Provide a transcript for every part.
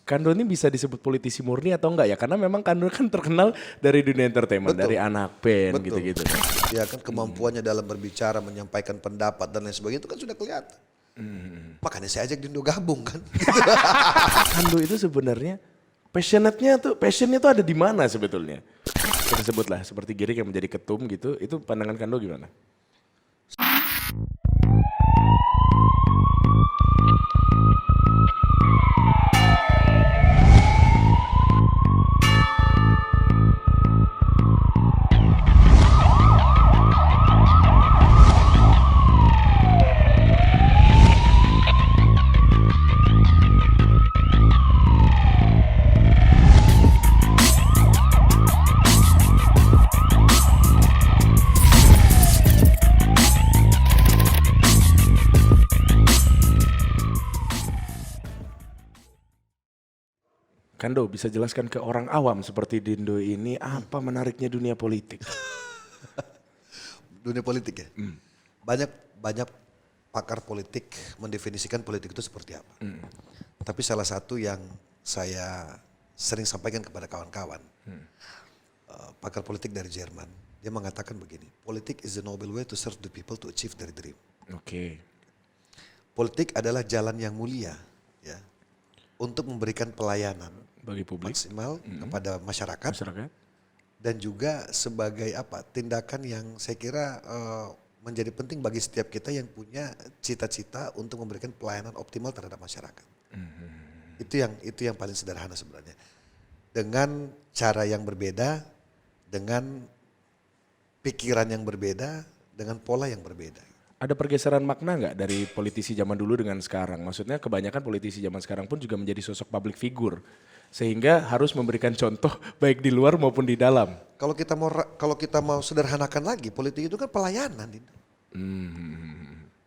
Kando ini bisa disebut politisi murni atau enggak ya? Karena memang Kando kan terkenal dari dunia entertainment, Betul. dari anak band Betul. gitu-gitu. Ya kan kemampuannya dalam berbicara, menyampaikan pendapat dan lain sebagainya itu kan sudah kelihatan. Makanya saya ajak Dindo gabung kan. Kando itu sebenarnya passionnya tuh ada di mana sebetulnya? Kita sebutlah seperti Giring yang menjadi ketum gitu, itu pandangan Kando gimana? Kando bisa jelaskan ke orang awam seperti Dindo ini apa menariknya dunia politik? Dunia politik ya. Banyak pakar politik mendefinisikan politik itu seperti apa. Tapi salah satu yang saya sering sampaikan kepada kawan-kawan, pakar politik dari Jerman, dia mengatakan begini, politik is the noble way to serve the people to achieve their dream. Oke. Politik adalah jalan yang mulia, ya, untuk memberikan pelayanan Bagi publik, maksimal kepada masyarakat dan juga sebagai tindakan yang saya kira menjadi penting bagi setiap kita yang punya cita-cita untuk memberikan pelayanan optimal terhadap masyarakat. Itu yang paling sederhana sebenarnya. Dengan cara yang berbeda, dengan pikiran yang berbeda, dengan pola yang berbeda. ada pergeseran makna nggak dari politisi zaman dulu dengan sekarang? Maksudnya kebanyakan politisi zaman sekarang pun juga menjadi sosok public figure. Sehingga harus memberikan contoh baik di luar maupun di dalam. Kalau kita mau sederhanakan lagi, politik itu kan pelayanan.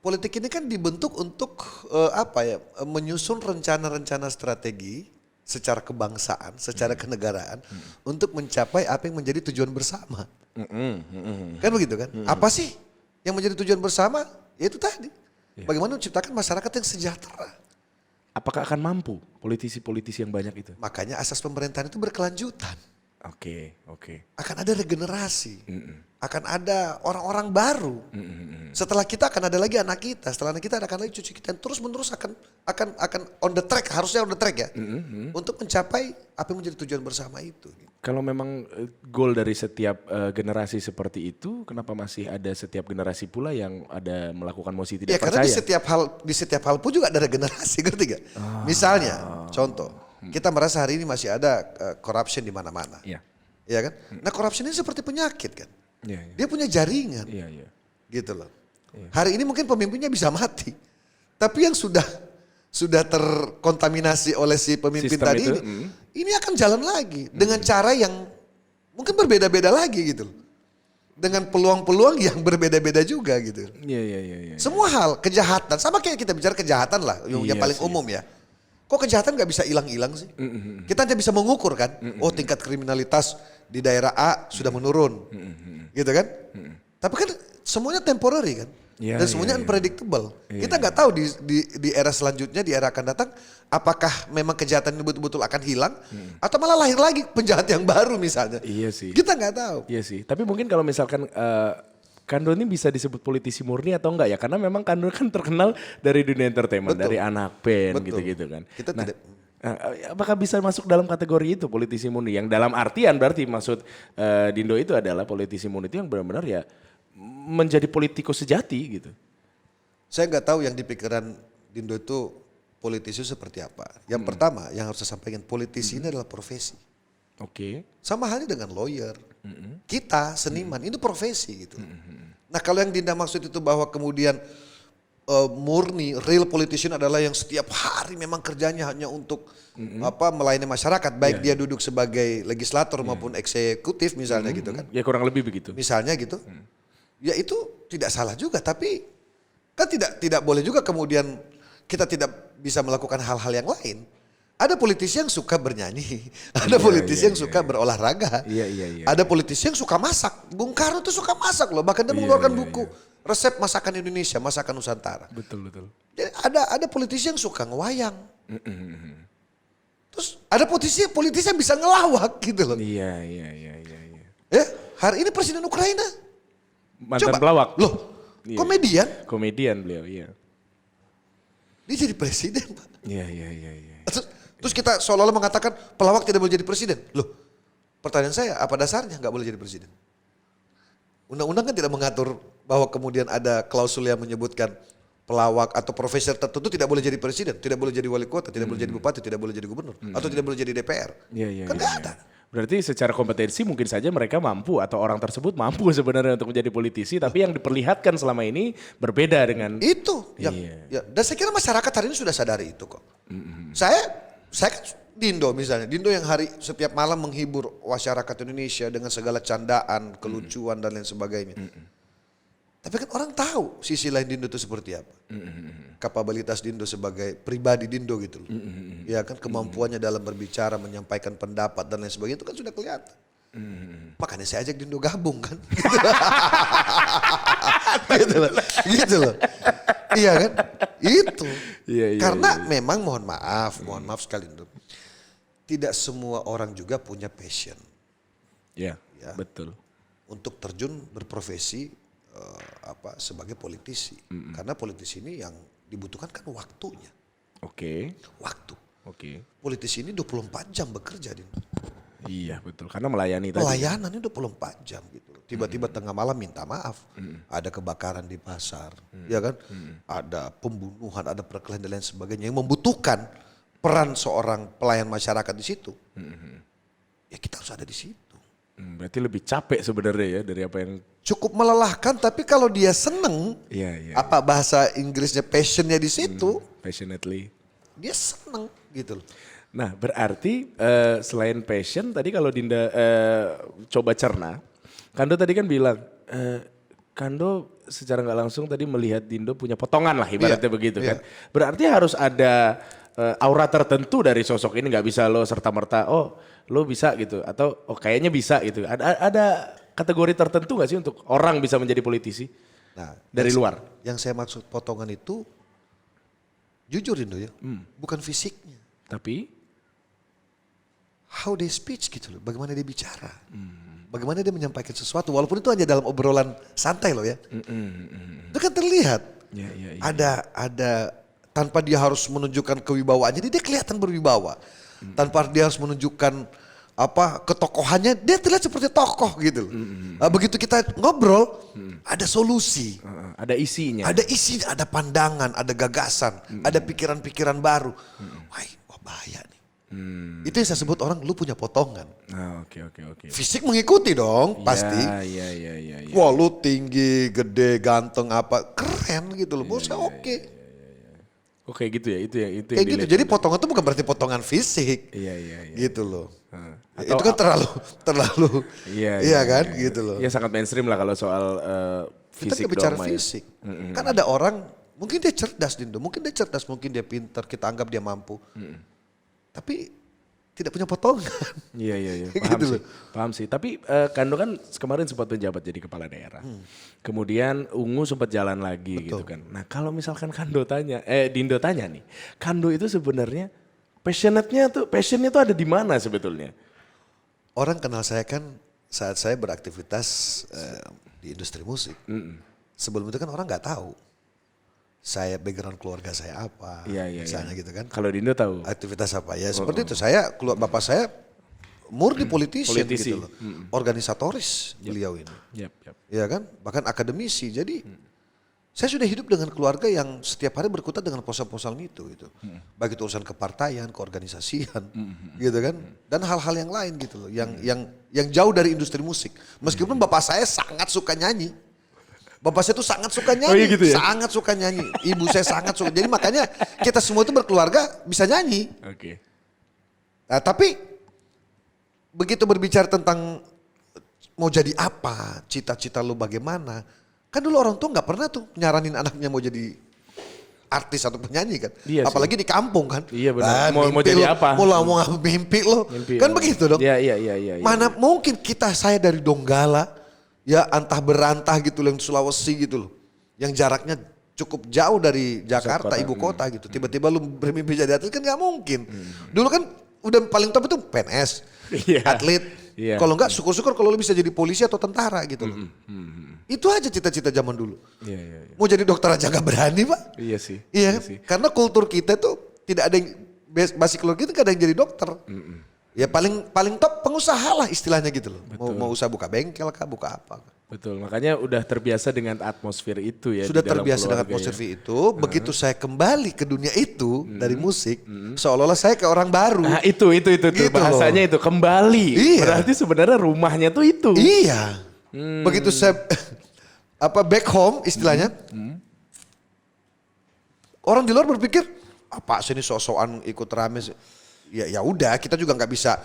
Politik ini kan dibentuk untuk menyusun rencana-rencana strategi secara kebangsaan, secara kenegaraan untuk mencapai apa yang menjadi tujuan bersama. Kan begitu kan? Apa sih yang menjadi tujuan bersama? Ya itu tadi. Bagaimana menciptakan masyarakat yang sejahtera. Apakah akan mampu politisi-politisi yang banyak itu? Makanya asas pemerintahan itu berkelanjutan. Oke. Akan ada regenerasi. Akan ada orang-orang baru. Setelah kita akan ada lagi anak kita. Setelah anak kita akan lagi cucu kita. Terus menerus akan on the track. Harusnya on the track ya. Untuk mencapai apa yang menjadi tujuan bersama itu. Kalau memang goal dari setiap generasi seperti itu, kenapa masih ada setiap generasi pula yang ada melakukan mosi tidak Karena percaya? di setiap hal pun juga ada regenerasi, ngerti gak? Misalnya, contoh, kita merasa hari ini masih ada corruption di mana-mana. Iya. Iya kan? Nah, corruption ini seperti penyakit kan. Iya. Dia punya jaringan. Iya. Gitu loh. Hari ini mungkin pemimpinnya bisa mati. Tapi yang sudah terkontaminasi oleh si pemimpin Sistem tadi itu, ini akan jalan lagi dengan cara yang mungkin berbeda-beda lagi gitu. Dengan peluang-peluang yang berbeda-beda juga gitu. Iya. Semua hal, kejahatan, sama kayak kita bicara kejahatan lah, yang paling umum ya. Kok kejahatan gak bisa hilang-hilang sih? Kita hanya bisa mengukur kan, oh tingkat kriminalitas di daerah A sudah menurun, gitu kan? Tapi kan semuanya temporary kan, dan semuanya unpredictable. Kita nggak tahu di era selanjutnya, di era akan datang, apakah memang kejahatan ini betul-betul akan hilang, atau malah lahir lagi penjahat yang baru misalnya. Iya sih. Kita nggak tahu. Iya sih. Tapi mungkin kalau misalkan Kando ini bisa disebut politisi murni atau enggak ya? Karena memang Kando kan terkenal dari dunia entertainment, dari anak band gitu-gitu kan. Kita tidak. Apakah bisa masuk dalam kategori itu politisi murni? Yang dalam artian berarti maksud Dindo itu adalah politisi murni itu yang benar-benar ya menjadi politikus sejati gitu. Saya nggak tahu yang di pikiran Dindo itu politisi seperti apa. Yang pertama yang harus saya sampaikan, politisi ini adalah profesi. Oke. Sama halnya dengan lawyer. Kita seniman ini profesi gitu. Nah kalau yang Dinda maksud itu bahwa kemudian murni real politician adalah yang setiap hari memang kerjanya hanya untuk melayani masyarakat, baik dia duduk sebagai legislator maupun eksekutif misalnya gitu kan. Ya kurang lebih begitu. Misalnya gitu. Ya itu tidak salah juga, tapi kan tidak boleh juga kemudian kita tidak bisa melakukan hal-hal yang lain. Ada politisi yang suka bernyanyi, ada politisi yang suka berolahraga, ada politisi yang suka masak. Bung Karno tuh suka masak loh, bahkan dia mengeluarkan buku resep masakan Indonesia, masakan Nusantara. Betul. Jadi ada politisi yang suka ngewayang. Terus ada politisi yang bisa ngelawak gitu loh. Iya. Ya, hari ini Presiden Ukraina. Mantan Coba. pelawak. Loh, Iya. komedian. Beliau, iya. Dia jadi presiden, Pak. Iya. Terus kita seolah-olah mengatakan pelawak tidak boleh jadi presiden. Loh, pertanyaan saya, apa dasarnya nggak boleh jadi presiden? Undang-undang kan tidak mengatur bahwa kemudian ada klausul yang menyebutkan pelawak atau profesi tertentu tidak boleh jadi presiden, tidak boleh jadi wali kota, tidak boleh jadi bupati, tidak boleh jadi gubernur, atau tidak boleh jadi DPR. Iya. Kan nggak ada. Berarti secara kompetensi mungkin saja mereka mampu atau orang tersebut mampu sebenarnya untuk menjadi politisi, tapi yang diperlihatkan selama ini berbeda dengan Itu yang, ya, dan saya kira masyarakat hari ini sudah sadari itu kok. Saya kan di Indo misalnya, di Indo yang hari setiap malam menghibur masyarakat Indonesia dengan segala candaan, kelucuan dan lain sebagainya. Tapi kan orang tahu sisi lain Dindo itu seperti apa. Kapabilitas Dindo sebagai pribadi Dindo gitu loh. Ya kan kemampuannya dalam berbicara, menyampaikan pendapat dan lain sebagainya itu kan sudah kelihatan. Makanya saya ajak Dindo gabung kan. Gitu loh. Iya kan? Itu. Iya. Karena memang mohon maaf sekali Dindo. Tidak semua orang juga punya passion. Iya, betul. Untuk terjun berprofesi sebagai politisi. Karena politisi ini yang dibutuhkan kan waktunya. Oke. Waktu. Oke. Politisi ini 24 jam bekerja. Iya betul, karena melayani tadi. Pelayanannya 24 jam gitu. Tiba-tiba tengah malam minta maaf. Ada kebakaran di pasar. Ya kan? Ada pembunuhan, ada perkelahian dan lain sebagainya. Yang membutuhkan peran seorang pelayan masyarakat di situ. Ya kita harus ada di situ. Berarti lebih capek sebenarnya ya dari apa yang Cukup melelahkan, tapi kalau dia seneng, apa bahasa Inggrisnya passionnya di situ, passionately, dia seneng gitu loh. Nah berarti selain passion tadi kalau Dinda coba cerna, Kando tadi kan bilang, Kando secara nggak langsung tadi melihat Dindo punya potongan lah ibaratnya begitu kan. Berarti harus ada aura tertentu dari sosok ini, nggak bisa lo serta-merta, oh lo bisa gitu, atau oh kayaknya bisa gitu. Ada kategori tertentu gak sih untuk orang bisa menjadi politisi dari luar? Yang saya maksud potongan itu, jujur Indo ya, bukan fisiknya. Tapi? How they speech gitu loh, bagaimana dia bicara. Bagaimana dia menyampaikan sesuatu, walaupun itu hanya dalam obrolan santai loh ya. Itu kan terlihat. Ada tanpa dia harus menunjukkan kewibawaan, jadi dia kelihatan berwibawa. Tanpa dia harus menunjukkan ketokohannya, dia terlihat seperti tokoh gitu loh. Begitu kita ngobrol, ada solusi. Ada isinya. Ada isi, ada pandangan, ada gagasan, ada pikiran-pikiran baru. Wah bahaya nih. Itu yang saya sebut orang lu punya potongan. Oke. Fisik mengikuti dong, pasti. Iya. Wah lu tinggi, gede, ganteng keren gitu loh. Menurut saya oke. Oke gitu ya, itu yang kayak gitu. Jadi potongan itu bukan berarti potongan fisik. Iya. Gitu loh. Itu kan terlalu iya kan gitu loh. Iya sangat mainstream lah kalau soal fisik. Kita bicara fisik. Kan ada orang mungkin dia cerdas Dindo, mungkin dia pintar, kita anggap dia mampu. Tapi tidak punya potongan. Iya. Gitu Paham sih. Tapi Kando kan kemarin sempat menjabat jadi kepala daerah. Kemudian Ungu sempat jalan lagi. Betul. Gitu kan. Nah kalau misalkan Dindo tanya nih, Kando itu sebenarnya passionnya tuh ada di mana sebetulnya? Orang kenal saya kan saat saya beraktivitas di industri musik. Sebelum itu kan orang nggak tahu. Saya background keluarga saya apa, misalnya gitu kan. Kalau Dindo tahu. Aktivitas apa ya, seperti itu. Bapak saya murni politisi gitu loh. Organisatoris beliau ini. Ya kan, bahkan akademisi. Jadi saya sudah hidup dengan keluarga yang setiap hari berkutat dengan proposal itu. Baik itu urusan kepartaian, keorganisasian, gitu kan. Dan hal-hal yang lain gitu loh, yang jauh dari industri musik. Meskipun bapak saya sangat suka nyanyi. Bapak saya tuh sangat suka nyanyi, gitu ya? Sangat suka nyanyi. Ibu saya sangat suka. Jadi makanya kita semua itu berkeluarga bisa nyanyi. Oke. Nah, tapi begitu berbicara tentang mau jadi apa, cita-cita lu bagaimana, kan dulu orang tua nggak pernah tuh nyaranin anaknya mau jadi artis atau penyanyi kan. Iya apalagi di kampung kan. Iya benar. Mau jadi apa? Mau mimpi lo. Kan begitu dong. Iya. Mana mungkin saya dari Donggala. Ya antah berantah gitu loh, yang Sulawesi gitu loh. Yang jaraknya cukup jauh dari Jakarta, ibu kota gitu. Tiba-tiba lu bermimpi jadi artis kan gak mungkin. Dulu kan udah paling top itu PNS, Iya. atlet. Iya. Kalau enggak syukur-syukur kalau lu bisa jadi polisi atau tentara gitu loh. Itu aja cita-cita zaman dulu. Iya, iya, iya. Mau jadi dokter aja gak berani Pak. Iya sih. Iya, sih. karena kultur kita tuh tidak ada yang basic keluarga itu gak ada yang jadi dokter. Ya paling top pengusaha lah istilahnya gitu loh. Mau usaha buka bengkel kah, buka apa. Betul, makanya udah terbiasa dengan atmosfer itu ya. Sudah di dalam terbiasa dengan keluarga atmosfer itu, begitu saya kembali ke dunia itu dari musik, seolah-olah saya kayak orang baru. Nah itu Gitu bahasanya loh. itu kembali. Iya. Berarti sebenarnya rumahnya tuh itu. Iya. Begitu saya back home istilahnya. Orang di luar berpikir apa sih ini sok-sokan ikut rame sih. Ya udah kita juga nggak bisa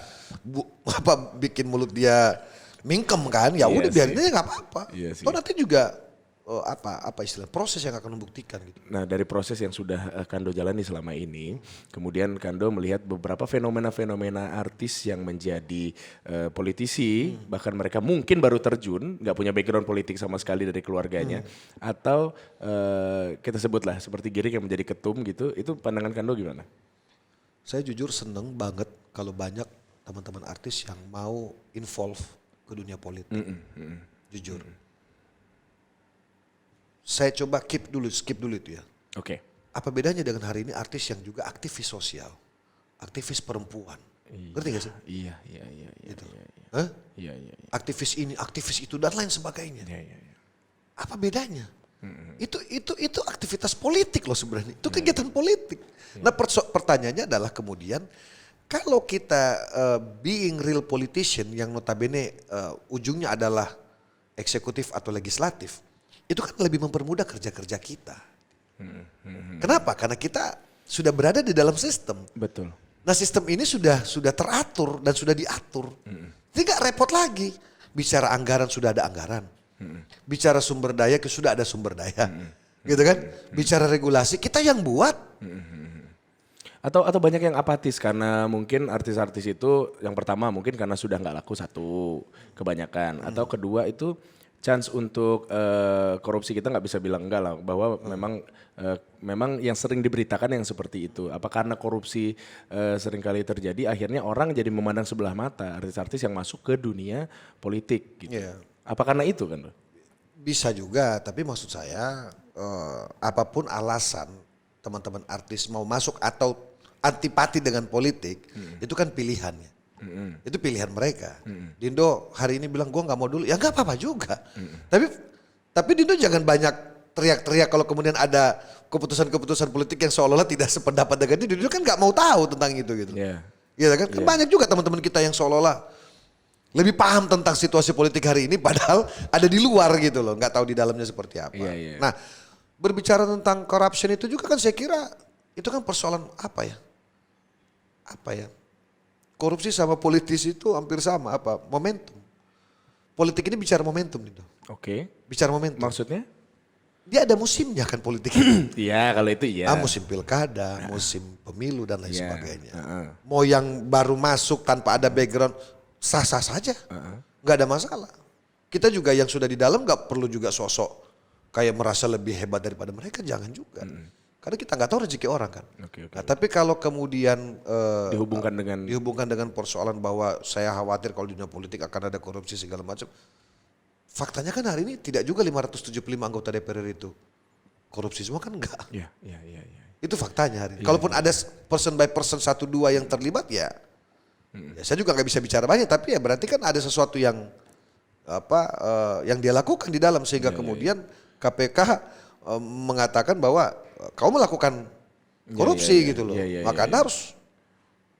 bikin mulut dia mingkem kan. Ya Iya udah sih. biarin aja nggak apa-apa. Iya sih. Toh nanti juga apa istilah proses yang akan membuktikan gitu. Nah dari proses yang sudah Kando jalani selama ini, kemudian Kando melihat beberapa fenomena-fenomena artis yang menjadi politisi, bahkan mereka mungkin baru terjun, nggak punya background politik sama sekali dari keluarganya, atau kita sebutlah seperti Giring yang menjadi ketum gitu, itu pandangan Kando gimana? Saya jujur seneng banget kalau banyak teman-teman artis yang mau involve ke dunia politik. Jujur. Saya coba skip dulu itu ya. Oke. Apa bedanya dengan hari ini artis yang juga aktivis sosial, aktivis perempuan. Ngerti gak sih? Iya. Gitu. Iya, iya. Hah? Iya, iya, iya. Aktivis ini, aktivis itu dan lain sebagainya. Iya, iya, iya. Apa bedanya? Itu aktivitas politik loh sebenarnya. Itu kegiatan politik. Nah pertanyaannya adalah kemudian kalau kita being real politician yang notabene ujungnya adalah eksekutif atau legislatif, itu kan lebih mempermudah kerja-kerja kita. Kenapa? Karena kita sudah berada di dalam sistem. Betul. Nah sistem ini sudah teratur dan sudah diatur. Jadi gak repot lagi. Bicara anggaran sudah ada anggaran. Bicara sumber daya sudah ada sumber daya. Gitu kan? Bicara regulasi kita yang buat. Atau banyak yang apatis karena mungkin artis-artis itu yang pertama mungkin karena sudah nggak laku satu kebanyakan, atau kedua itu chance untuk korupsi kita nggak bisa bilang enggak lah, bahwa memang yang sering diberitakan yang seperti itu. Apa karena korupsi sering kali terjadi akhirnya orang jadi memandang sebelah mata artis-artis yang masuk ke dunia politik gitu. Iya. Apa karena itu kan? Bisa juga, tapi maksud saya apapun alasan teman-teman artis mau masuk atau antipati dengan politik, itu kan pilihannya. Itu pilihan mereka. Dindo hari ini bilang gue nggak mau dulu, ya nggak apa-apa juga. Tapi Dindo jangan banyak teriak-teriak kalau kemudian ada keputusan-keputusan politik yang seolah-olah tidak sependapat dengan Dindo kan nggak mau tahu tentang itu gitu. Iya. Iya kan? Kan banyak juga teman-teman kita yang seolah-olah lebih paham tentang situasi politik hari ini padahal ada di luar gitu loh, nggak tahu di dalamnya seperti apa. Iya. Nah, berbicara tentang corruption itu juga kan saya kira itu kan persoalan apa ya? Korupsi sama politisi itu hampir sama, momentum. Politik ini bicara momentum gitu. Oke. Bicara momentum. Maksudnya? Dia ada musimnya kan politik ini. Iya kalau itu iya. Musim pilkada, musim pemilu dan lain Iya. sebagainya. Mau yang baru masuk tanpa ada background sah-sah saja. Nggak ada masalah. Kita juga yang sudah di dalam nggak perlu juga sosok kayak merasa lebih hebat daripada mereka, jangan juga. Karena kita nggak tahu rezeki orang kan. Oke. Nah, tapi kalau kemudian Dihubungkan dengan persoalan bahwa saya khawatir kalau di dunia politik akan ada korupsi segala macam. Faktanya kan hari ini tidak juga 575 anggota DPR itu korupsi semua kan enggak. Iya. Itu faktanya hari ini. Kalaupun ada person by person 1-2 yang terlibat ya saya juga nggak bisa bicara banyak, tapi ya berarti kan ada sesuatu yang yang dia lakukan di dalam sehingga kemudian KPK mengatakan bahwa kau melakukan korupsi gitu loh. Maka Anda harus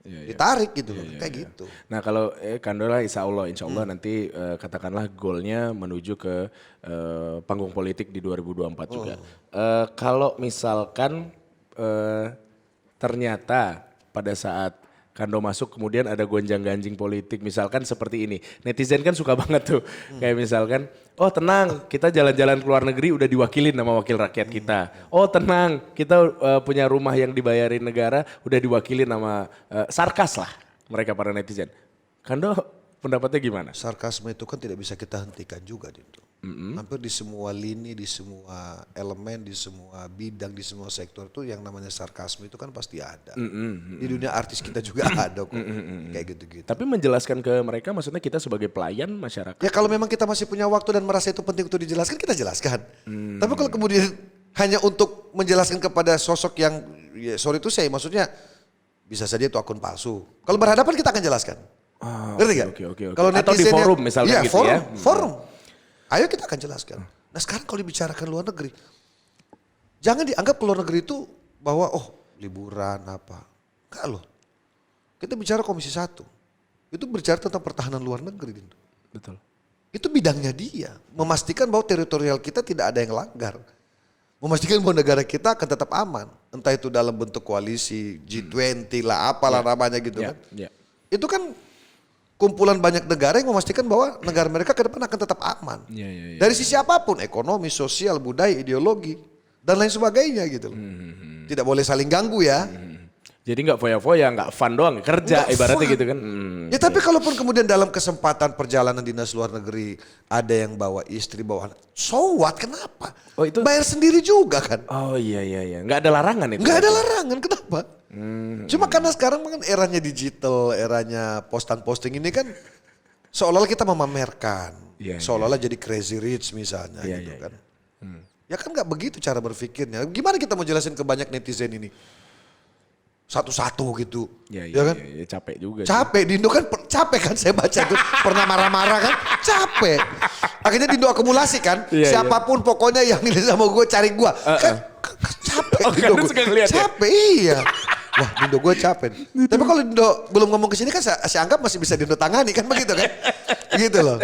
ditarik gitu loh, kayak gitu. Nah kalau Kandola insya Allah nanti katakanlah goalnya menuju ke panggung politik di 2024 juga. Kalau misalkan ternyata pada saat Kando masuk kemudian ada gonjang-ganjing politik misalkan seperti ini. Netizen kan suka banget tuh kayak misalkan oh tenang kita jalan-jalan ke luar negeri udah diwakilin sama wakil rakyat kita. Oh tenang kita punya rumah yang dibayarin negara udah diwakilin sama sarkas lah mereka para netizen. Kando pendapatnya gimana? Sarkasme itu kan tidak bisa kita hentikan juga, Dindo. Hampir di semua lini, di semua elemen, di semua bidang, di semua sektor itu yang namanya sarkasme itu kan pasti ada. Di dunia artis kita juga ada kok. Kayak gitu-gitu. Tapi menjelaskan ke mereka maksudnya kita sebagai pelayan masyarakat. Ya kalau memang kita masih punya waktu dan merasa itu penting untuk dijelaskan, kita jelaskan. Tapi kalau kemudian hanya untuk menjelaskan kepada sosok yang, ya sorry itu saya maksudnya bisa saja itu akun palsu. Kalau berhadapan kita akan jelaskan. Ngerti gak? Oke. Kalau Atau di netizen forum misalnya gitu ya. Forum. Ayo kita akan jelaskan. Nah sekarang kalau dibicarakan luar negeri, jangan dianggap ke luar negeri itu bahwa liburan apa. Enggak loh. Kita bicara Komisi 1. Itu bicara tentang pertahanan luar negeri. Betul. Itu bidangnya dia. Memastikan bahwa teritorial kita tidak ada yang langgar. Memastikan bahwa negara kita akan tetap aman. Entah itu dalam bentuk koalisi, G20 lah, apalah namanya gitu kan. Itu kan kumpulan banyak negara yang memastikan bahwa negara mereka ke depan akan tetap aman. Dari sisi apapun, ekonomi, sosial, budaya, ideologi, dan lain sebagainya gitu loh. Tidak boleh saling ganggu ya. Jadi nggak foya-foya, nggak fun doang, kerja Nggak ibaratnya fun. gitu kan. Ya tapi kalaupun kemudian dalam kesempatan perjalanan dinas luar negeri ada yang bawa istri, bawa anak, so what, kenapa? Oh, itu- bayar sendiri juga kan? Oh iya, nggak ada larangan itu. Nggak ada larangan, kenapa? Cuma karena sekarang kan eranya digital, eranya posting ini kan seolah-olah kita memamerkan, seolah-olah jadi crazy rich misalnya gitu kan. Ya kan nggak begitu cara berpikirnya. Gimana kita mau jelasin ke banyak netizen ini? Satu-satu gitu. Iya, kan? capek juga. Capek, Dindo kan capek kan saya baca itu pernah marah-marah kan, capek. Akhirnya Dindo akumulasi kan, siapapun pokoknya yang ini sama gue cari gue. Kan capek Dindo gue. Capek iya. Wah Dindo gue capek. Tapi kalau Dindo belum ngomong ke sini kan saya anggap masih bisa Dindo tangani kan begitu kan. Gitu loh.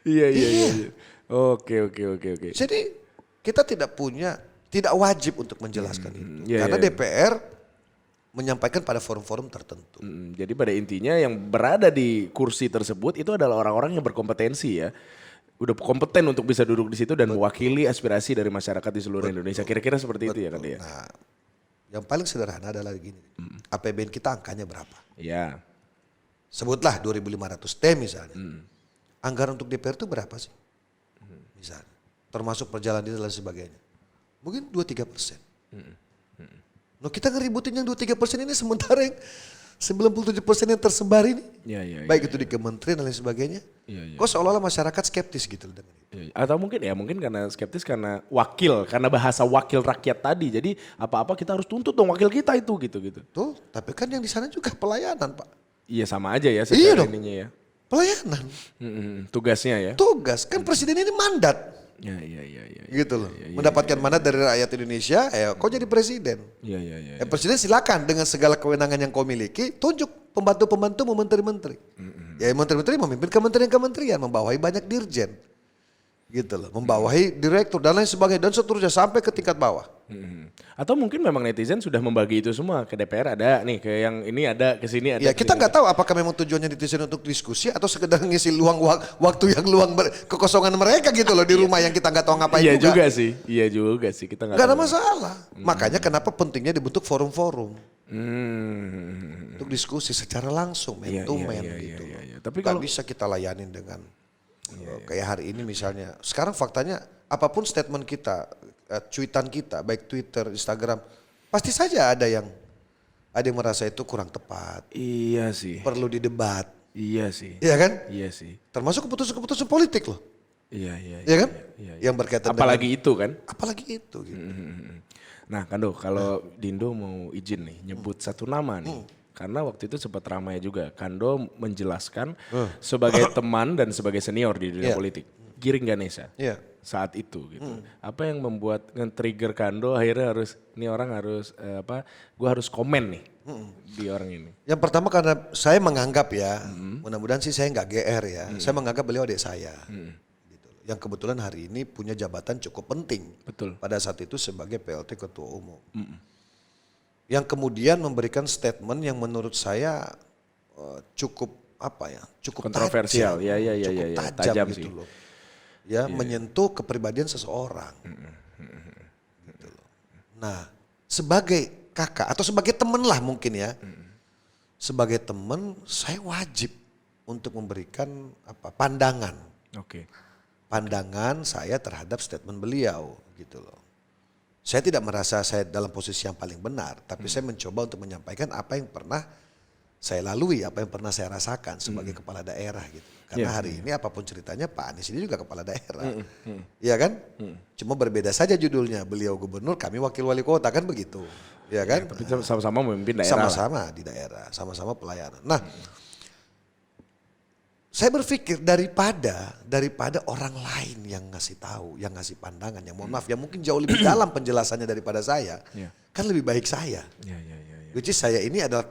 Iya. Oke. Jadi kita tidak wajib untuk menjelaskan itu. Karena DPR menyampaikan pada forum-forum tertentu. Jadi pada intinya yang berada di kursi tersebut itu adalah orang-orang yang berkompetensi ya. Udah kompeten untuk bisa duduk di situ dan mewakili aspirasi dari masyarakat di seluruh Indonesia. Kira-kira seperti itu ya kan dia. Nah, yang paling sederhana adalah gini. APBN kita angkanya berapa? Iya. Sebutlah 2.500 T misalnya. Anggaran untuk DPR itu berapa sih? Misalnya. Termasuk perjalanan dan sebagainya. Mungkin 2-3%. Nah kita ngeributin yang 2-3% ini sementara yang 97% yang tersebar ini. Baik itu di kementerian dan lain sebagainya. Kok seolah-olah masyarakat skeptis gitu dengan itu. Atau mungkin karena skeptis karena bahasa wakil rakyat tadi. Jadi apa-apa kita harus tuntut dong wakil kita itu gitu. Tuh, tapi kan yang di sana juga pelayanan Pak. Iya sama aja ya Iya secara dong. ininya ya. Pelayanan. Tugasnya ya. Tugas, kan presiden ini mandat. Iya. Gitu loh. Mendapatkan mandat dari rakyat Indonesia, kau jadi presiden. Iya. Presiden silakan dengan segala kewenangan yang kau miliki, tunjuk pembantu-pembantu menteri-menteri. Ya menteri-menteri memimpin kementerian-kementerian, membawahi banyak dirjen. Gitu loh, membawahi direktur dan lain sebagainya dan seterusnya sampai ke tingkat bawah. Atau mungkin memang netizen sudah membagi itu semua ke DPR ada nih, ke yang ini ada, ke sini ada. Ya kita nggak tahu apakah memang tujuannya netizen untuk diskusi atau sekedar ngisi waktu yang luang kekosongan mereka gitu loh di rumah yang kita nggak tahu ngapain juga. Iya juga sih kita nggak ada masalah. Makanya kenapa pentingnya dibentuk forum-forum untuk diskusi secara langsung, man to man gitu. Tapi kalau bisa kita layanin dengan kayak hari ini misalnya. Sekarang faktanya apapun statement kita, cuitan kita, baik Twitter, Instagram, pasti saja ada yang merasa itu kurang tepat. Iya sih. Perlu didebat. Iya sih. Iya kan? Iya sih. Termasuk keputusan-keputusan politik loh. Iya. Iya kan? Yang berkaitan apalagi dengan, itu kan? Apalagi itu gitu. Nah Kando, kalau Dindo mau izin nih nyebut satu nama nih. Karena waktu itu sempat ramai juga. Kando menjelaskan sebagai teman dan sebagai senior di dunia politik. Giring Ganesha. Saat itu gitu. Apa yang membuat nge-trigger Kando akhirnya gue harus komen nih di orang ini. Yang pertama karena saya menganggap ya, mudah-mudahan sih saya nggak GR ya. Saya menganggap beliau adik saya. Gitu. Yang kebetulan hari ini punya jabatan cukup penting. Betul. Pada saat itu sebagai PLT Ketua Umum. Yang kemudian memberikan statement yang menurut saya cukup kontroversial, cukup tajam gitu sih. loh. Menyentuh kepribadian seseorang. Gitu loh. Nah, sebagai kakak atau sebagai teman lah mungkin ya. Sebagai teman saya wajib untuk memberikan pandangan. Oke. pandangan saya terhadap statement beliau gitu loh. Saya tidak merasa saya dalam posisi yang paling benar, tapi saya mencoba untuk menyampaikan apa yang pernah saya lalui, apa yang pernah saya rasakan sebagai kepala daerah gitu. Karena hari ini apapun ceritanya Pak Anies ini juga kepala daerah. Iya kan? Cuma berbeda saja judulnya, beliau gubernur, kami wakil wali kota, kan begitu. Iya kan? Tapi sama-sama memimpin daerah. Sama-sama di daerah, sama-sama pelayanan. Nah, saya berpikir daripada orang lain yang ngasih tahu, yang ngasih pandangan, yang mohon maaf, yang mungkin jauh lebih dalam penjelasannya daripada saya, kan lebih baik saya. Which is saya ini adalah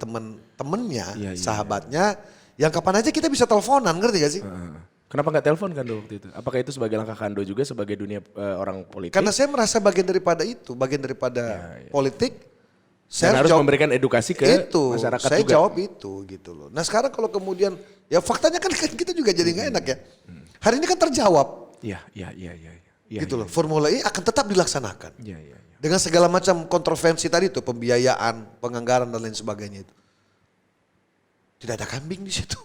temennya, sahabatnya, yang kapan aja kita bisa teleponan, ngerti gak sih? Kenapa nggak telepon Kando waktu itu? Apakah itu sebagai langkah Kando juga sebagai dunia orang politik? Karena saya merasa bagian daripada itu, bagian daripada politik. Saya harus memberikan edukasi ke masyarakat saya juga. jawab itu gitu loh. Nah sekarang kalau kemudian, ya faktanya kan kita juga jadi nggak enak ya. Hari ini kan terjawab. Iya. Gitu loh. Formula E akan tetap dilaksanakan. Iya. Dengan segala macam kontroversi tadi itu, pembiayaan, penganggaran dan lain sebagainya itu. Tidak ada kambing di situ.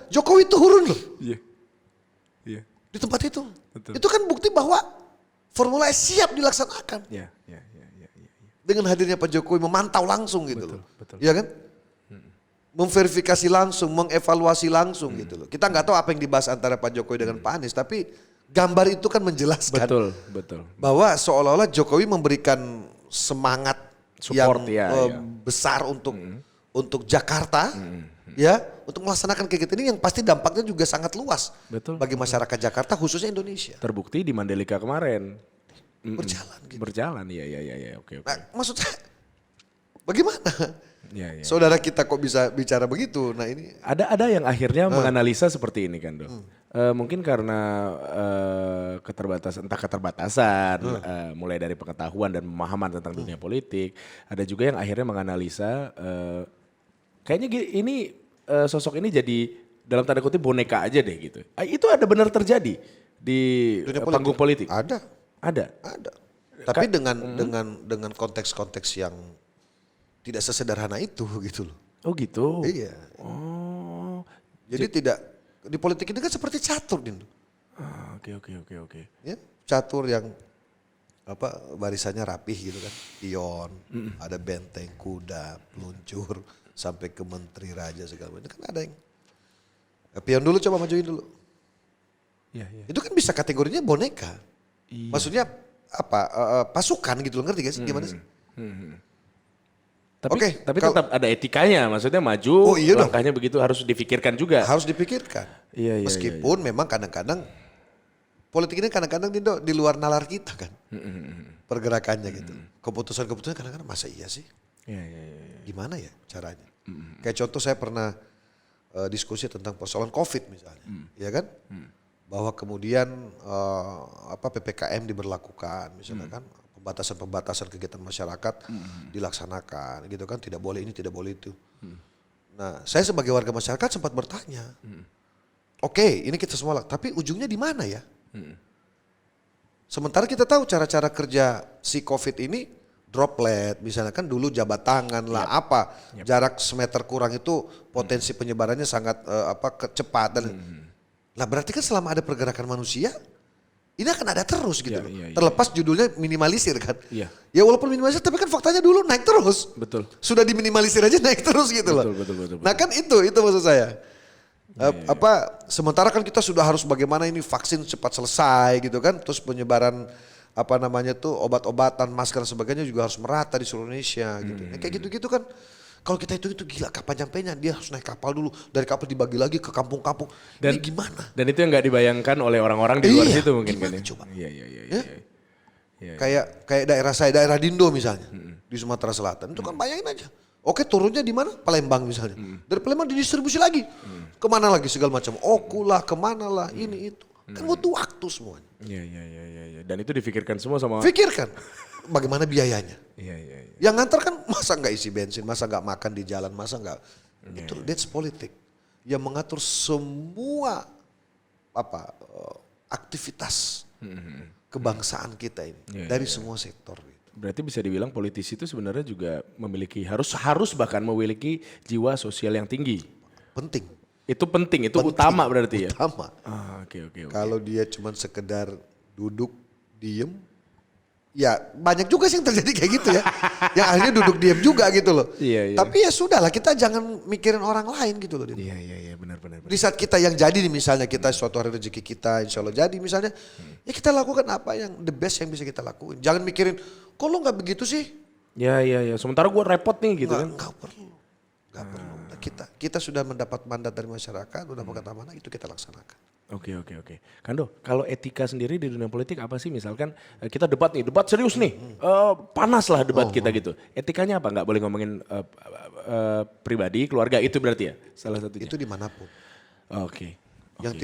Jokowi turun loh. Iya. Di tempat itu. Betul. Itu kan bukti bahwa Formula E siap dilaksanakan. Iya. Dengan hadirnya Pak Jokowi memantau langsung gitu loh. Betul. Iya kan? Memverifikasi langsung, mengevaluasi langsung gitu loh. Kita nggak tahu apa yang dibahas antara Pak Jokowi dengan Pak Anies, tapi gambar itu kan menjelaskan Betul. bahwa seolah-olah Jokowi memberikan semangat Support, yang besar untuk Jakarta, ya, untuk melaksanakan kegiatan ini yang pasti dampaknya juga sangat luas bagi masyarakat Jakarta, khususnya Indonesia. Terbukti di Mandalika kemarin. Berjalan gitu. Berjalan, iya, oke. Nah, maksudnya bagaimana? Iya. Saudara kita kok bisa bicara begitu? Nah ini Ada yang akhirnya menganalisa seperti ini kan Dok. Mungkin karena keterbatasan, mulai dari pengetahuan dan pemahaman tentang dunia politik. Ada juga yang akhirnya menganalisa kayaknya ini sosok ini jadi dalam tanda kutip boneka aja deh gitu. Itu ada benar terjadi di panggung politik? Ada. Tapi dengan konteks-konteks yang tidak sesederhana itu gitu loh. Oh gitu. Iya. Oh. Jadi tidak di politik ini kan seperti catur, Din. Oke. Ya, catur yang barisannya rapih gitu kan. Pion, ada benteng, kuda, peluncur, sampai ke menteri raja segala macam. Kan ada yang pion dulu, coba majuin dulu. Iya. Itu kan bisa kategorinya boneka. Iya. Maksudnya pasukan gitu loh, ngerti gak sih gimana sih? Tapi tetap ada etikanya, maksudnya maju, langkahnya begitu harus dipikirkan juga. Harus dipikirkan. Iya. Meskipun memang kadang-kadang politik ini kadang-kadang di luar nalar kita kan. Pergerakannya gitu. Keputusan-keputusan kadang-kadang masa iya sih? Iya. Gimana ya caranya? Kayak contoh saya pernah diskusi tentang persoalan COVID misalnya. Ya kan? Bahwa kemudian PPKM diberlakukan misalnya kan. Pembatasan kegiatan masyarakat dilaksanakan gitu kan, tidak boleh ini, tidak boleh itu. Nah, saya sebagai warga masyarakat sempat bertanya, oke, ini kita semua, tapi ujungnya di mana ya? Sementara kita tahu cara-cara kerja si COVID ini droplet, misalnya kan dulu jabat tangan lah, jarak semeter kurang itu potensi penyebarannya sangat cepat dan, nah berarti kan selama ada pergerakan manusia, ini akan ada terus gitu loh. Terlepas judulnya minimalisir kan. Iya. Ya walaupun minimalisir tapi kan faktanya dulu naik terus. Betul. Sudah diminimalisir aja naik terus gitu loh. Betul. Nah kan itu maksud saya. Sementara kan kita sudah harus bagaimana ini vaksin cepat selesai gitu kan. Terus penyebaran obat-obatan, masker dan sebagainya juga harus merata di seluruh Indonesia gitu. Nah, kayak gitu-gitu kan. Kalau kita itu gila kapan nyampenya, dia harus naik kapal dulu, dari kapal dibagi lagi ke kampung-kampung. Ini gimana? Dan itu yang nggak dibayangkan oleh orang-orang di luar situ mungkin kan ya. Coba? Iya. Kayak daerah saya, daerah Dindo misalnya, di Sumatera Selatan. Itu kan bayangin aja. Oke, turunnya di mana? Palembang misalnya. Dari Palembang didistribusi lagi. Kemana lagi segala macam. Okulah, kemana lah, ini itu. Kan butuh waktu semuanya. Iya. Dan itu difikirkan semua sama. Pikirkan. Bagaimana biayanya? Iya. Yang ngantar kan masa nggak isi bensin, masa nggak makan di jalan, masa nggak itu that's politik. Yang mengatur semua aktivitas kebangsaan kita ini dari semua sektor. Berarti bisa dibilang politisi itu sebenarnya juga memiliki harus bahkan memiliki jiwa sosial yang tinggi. Penting. Itu penting, itu utama berarti ya? Utama. Oke. Kalau dia cuma sekedar duduk, diem, ya banyak juga sih yang terjadi kayak gitu ya. Yang akhirnya duduk diem juga gitu loh. Iya. Tapi ya sudahlah, kita jangan mikirin orang lain gitu loh. Iya, benar. Di saat kita yang jadi nih, misalnya kita suatu hari rezeki kita insya Allah jadi misalnya. Ya kita lakukan apa yang the best yang bisa kita lakuin. Jangan mikirin, kok lo gak begitu sih? Iya. Sementara gue repot nih gitu kan. Nggak perlu. Kita sudah mendapat mandat dari masyarakat, udah dapat amanah, itu kita laksanakan. Oke. Kando, kalau etika sendiri di dunia politik apa sih? Misalkan kita debat nih, debat serius nih. Panas lah debat kita gitu. Etikanya apa? Nggak boleh ngomongin pribadi, keluarga, itu berarti ya salah satunya? Itu dimanapun. Oke. Yang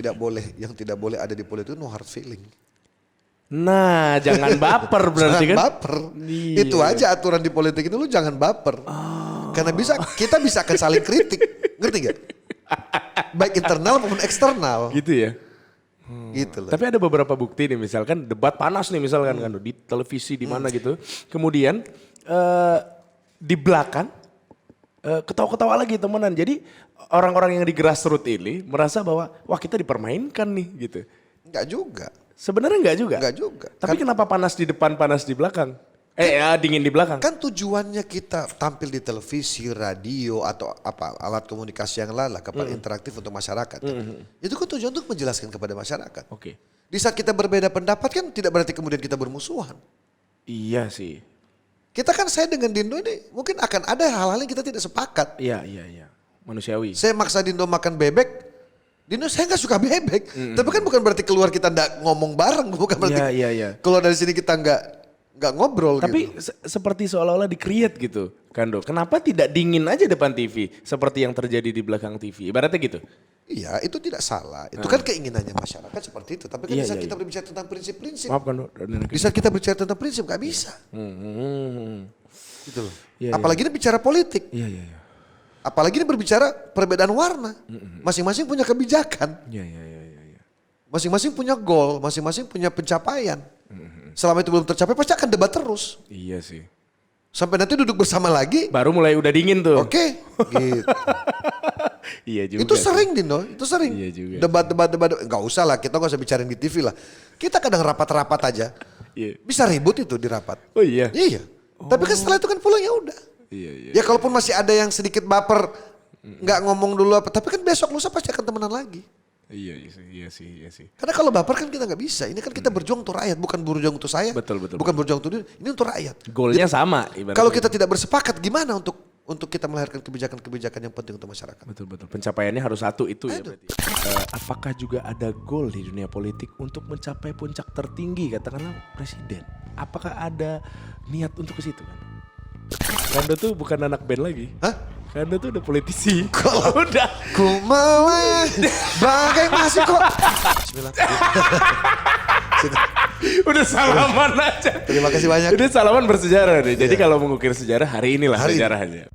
tidak boleh ada di politik itu no hard feeling. Nah, jangan baper berarti Jangan kan? baper. Iya. Itu aja aturan di politik itu, lu jangan baper. Karena kita bisa akan saling kritik. Ngerti gak? Baik internal maupun eksternal. Gitu ya? Gitu loh. Tapi ada beberapa bukti nih, misalkan debat panas nih misalkan kan di televisi di mana gitu. Kemudian di belakang ketawa-ketawa lagi temenan. Jadi orang-orang yang di grassroots ini merasa bahwa wah kita dipermainkan nih gitu. Enggak juga. Sebenarnya enggak juga. Enggak juga. Tapi kenapa panas di depan, panas di belakang? Dingin di belakang. Kan tujuannya kita tampil di televisi, radio atau apa alat komunikasi yang lain lah, kapal interaktif untuk masyarakat. Kan? Itu kan tujuan untuk menjelaskan kepada masyarakat. Oke. Di saat kita berbeda pendapat kan tidak berarti kemudian kita bermusuhan. Iya sih. Kita kan saya dengan Dindo ini mungkin akan ada hal-hal yang kita tidak sepakat. Iya. Manusiawi. Saya maksa Dindo makan bebek, Dindo saya nggak suka bebek. Tapi kan bukan berarti keluar kita nggak ngomong bareng, bukan berarti Iya. keluar dari sini kita nggak ngobrol. Tapi gitu. seperti seolah-olah di-create gitu, Kando. Kenapa tidak dingin aja depan TV seperti yang terjadi di belakang TV? Ibaratnya gitu. Iya, itu tidak salah. Itu kan keinginannya masyarakat seperti itu. Tapi kan di saat kita berbicara tentang prinsip-prinsip. Maaf Kando. Di saat kita berbicara tentang prinsip nggak bisa. Gitu loh. Iya. Apalagi ini bicara politik. Iya. Apalagi ini berbicara perbedaan warna. Masing-masing punya kebijakan. Iya. Masing-masing punya goal. Masing-masing punya pencapaian. Selama itu belum tercapai pasti akan debat terus. Iya sih. Sampai nanti duduk bersama lagi. Baru mulai udah dingin tuh. Oke. Gitu. Iya juga. Itu sering Dino, itu sering. Iya juga. Debat. Enggak usah lah, kita gak usah bicarain di TV lah. Kita kadang rapat-rapat aja. Iya. Bisa ribut itu di rapat. Oh iya. Iya. Tapi kan setelah itu kan pulang ya udah. Iya. Ya kalaupun masih ada yang sedikit baper, nggak ngomong dulu apa. Tapi kan besok lusa pasti akan temenan lagi. Iya sih. Karena kalau baper kan kita nggak bisa. Ini kan kita berjuang untuk rakyat, bukan berjuang untuk saya. Betul. Bukan berjuang untuk diri. Ini untuk rakyat. Goalnya sama. Ibaratnya. Kalau kita tidak bersepakat, gimana untuk kita melahirkan kebijakan-kebijakan yang penting untuk masyarakat? Betul. Pencapaiannya harus satu itu ya berarti. Apakah juga ada goal di dunia politik untuk mencapai puncak tertinggi, katakanlah presiden? Apakah ada niat untuk ke situ kan? Kando tuh bukan anak band lagi. Hah? Kando tuh udah politisi. Kok Udah. ku mau bagai masih kok. Bismillah. Udah salaman aja. Terima kasih banyak. Udah salaman bersejarah nih. Jadi kalau mengukir sejarah hari inilah Hari ini. sejarahnya.